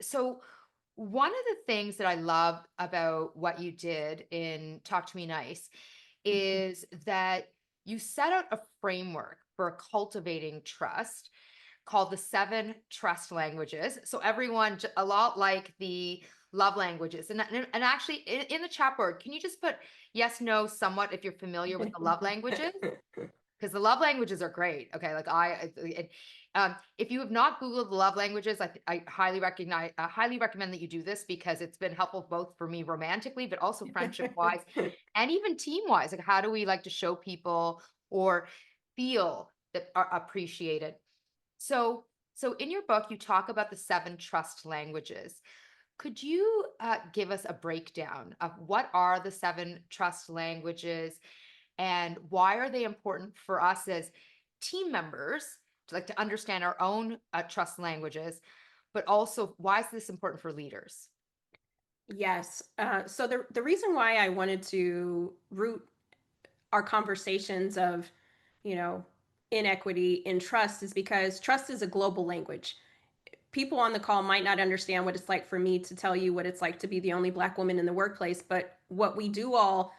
So, one of the things that I love about what you did in Talk to Me Nice Mhm. is that you set out a framework for cultivating trust called the seven trust languages. So, everyone, a lot like the love languages. And actually, in the chat board, can you just put yes, no, somewhat if you're familiar with the love languages? Because the love languages are great. Okay, like if you have not Googled the love languages, I highly recommend that you do this because it's been helpful both for me romantically, but also friendship wise, and even team wise. Like, how do we like to show people or feel that are appreciated? So, so in your book, you talk about the seven trust languages. Could you give us a breakdown of what are the seven trust languages? And why are they important for us as team members to like to understand our own trust languages, but also why is this important for leaders? Yes. So the reason why I wanted to root our conversations of, you know, inequity in trust is because trust is a global language. People on the call might not understand what it's like for me to tell you what it's like to be the only Black woman in the workplace, but what we do all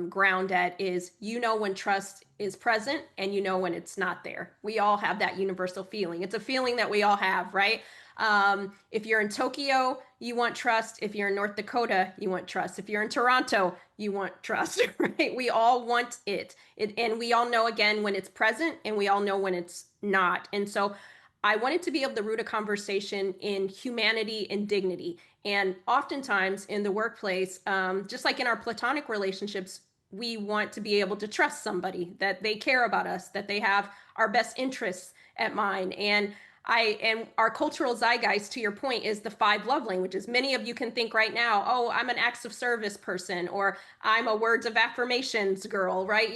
ground at is when trust is present and when it's not there. We all have that universal feeling. It's a feeling that we all have, right? If you're in Tokyo, you want trust. If you're in North Dakota, you want trust. If you're in Toronto, you want trust, right? We all want it, and we all know again when it's present, and we all know when it's not. And so, I wanted to be able to root a conversation in humanity and dignity. And oftentimes in the workplace, just like in our platonic relationships, we want to be able to trust somebody that they care about us, that they have our best interests at mind. And our cultural zeitgeist, to your point, is the five love languages. Many of you can think right now, oh, I'm an acts of service person, or I'm a words of affirmations girl, right?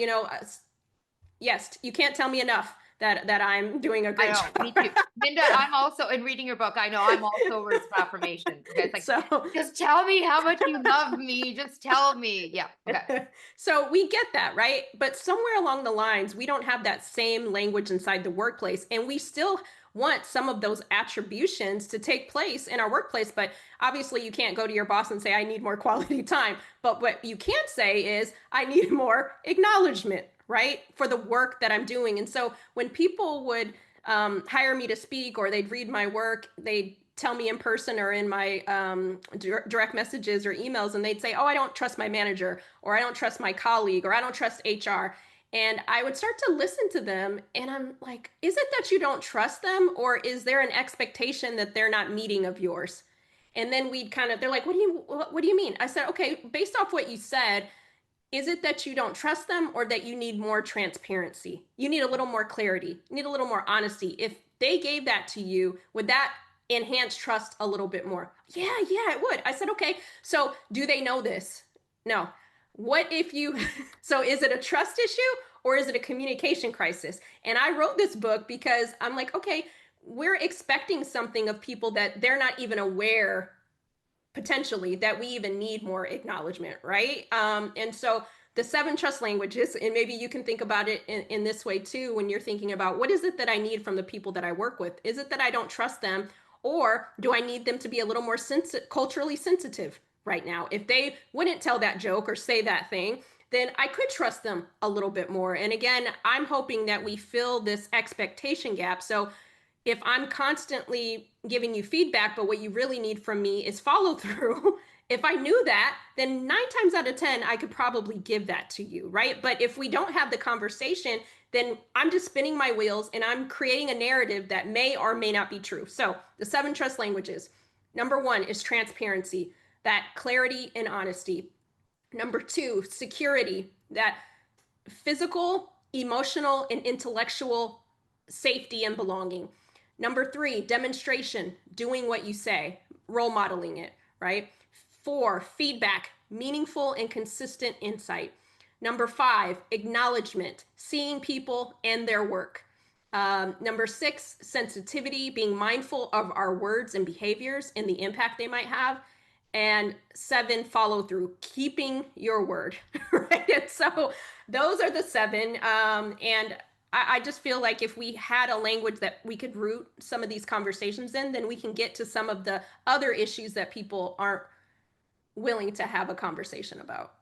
Yes, you can't tell me enough that I'm doing a I great know, job. me too. Minda, I'm also in reading your book. I know I'm also words of affirmation. Okay, it's like, so just tell me how much you love me. Just tell me. Yeah. Okay. so we get that, right? But somewhere along the lines, we don't have that same language inside the workplace, and we still want some of those attributions to take place in our workplace. But obviously, you can't go to your boss and say, I need more quality time. But what you can say is, I need more acknowledgement, right? For the work that I'm doing. And so when people would hire me to speak, or they'd read my work, they'd tell me in person or in my direct messages or emails, and they'd say, oh, I don't trust my manager, or I don't trust my colleague, or I don't trust HR. And I would start to listen to them, and I'm like, is it that you don't trust them, or is there an expectation that they're not meeting of yours? And then they're like, what do you mean? I said, okay, based off what you said, is it that you don't trust them, or that you need more transparency? You need a little more clarity. You need a little more honesty. If they gave that to you, would that enhance trust a little bit more? Yeah, it would. I said, okay, so do they know this? No. What if you, so is it a trust issue, or is it a communication crisis? And I wrote this book because I'm like, okay, we're expecting something of people that they're not even aware potentially that we even need more acknowledgement, right? And so the seven trust languages, and maybe you can think about it in this way too when you're thinking about what is it that I need from the people that I work with? Is it that I don't trust them, or do I need them to be a little more culturally sensitive right now? If they wouldn't tell that joke or say that thing, then I could trust them a little bit more. And again, I'm hoping that we fill this expectation gap. So if I'm constantly giving you feedback, but what you really need from me is follow through, if I knew that, then 9 times out of 10, I could probably give that to you, right? But if we don't have the conversation, then I'm just spinning my wheels and I'm creating a narrative that may or may not be true. So, the seven trust languages. Number one is transparency, that clarity and honesty. Number two, security, that physical, emotional, and intellectual safety and belonging. Number three, demonstration, doing what you say, role modeling it, right? Four, feedback, meaningful and consistent insight. Number five, acknowledgement, seeing people and their work. Number six, sensitivity, being mindful of our words and behaviors and the impact they might have. And seven, follow through, keeping your word, right? And so those are the seven. And I just feel like if we had a language that we could root some of these conversations in, then we can get to some of the other issues that people aren't willing to have a conversation about.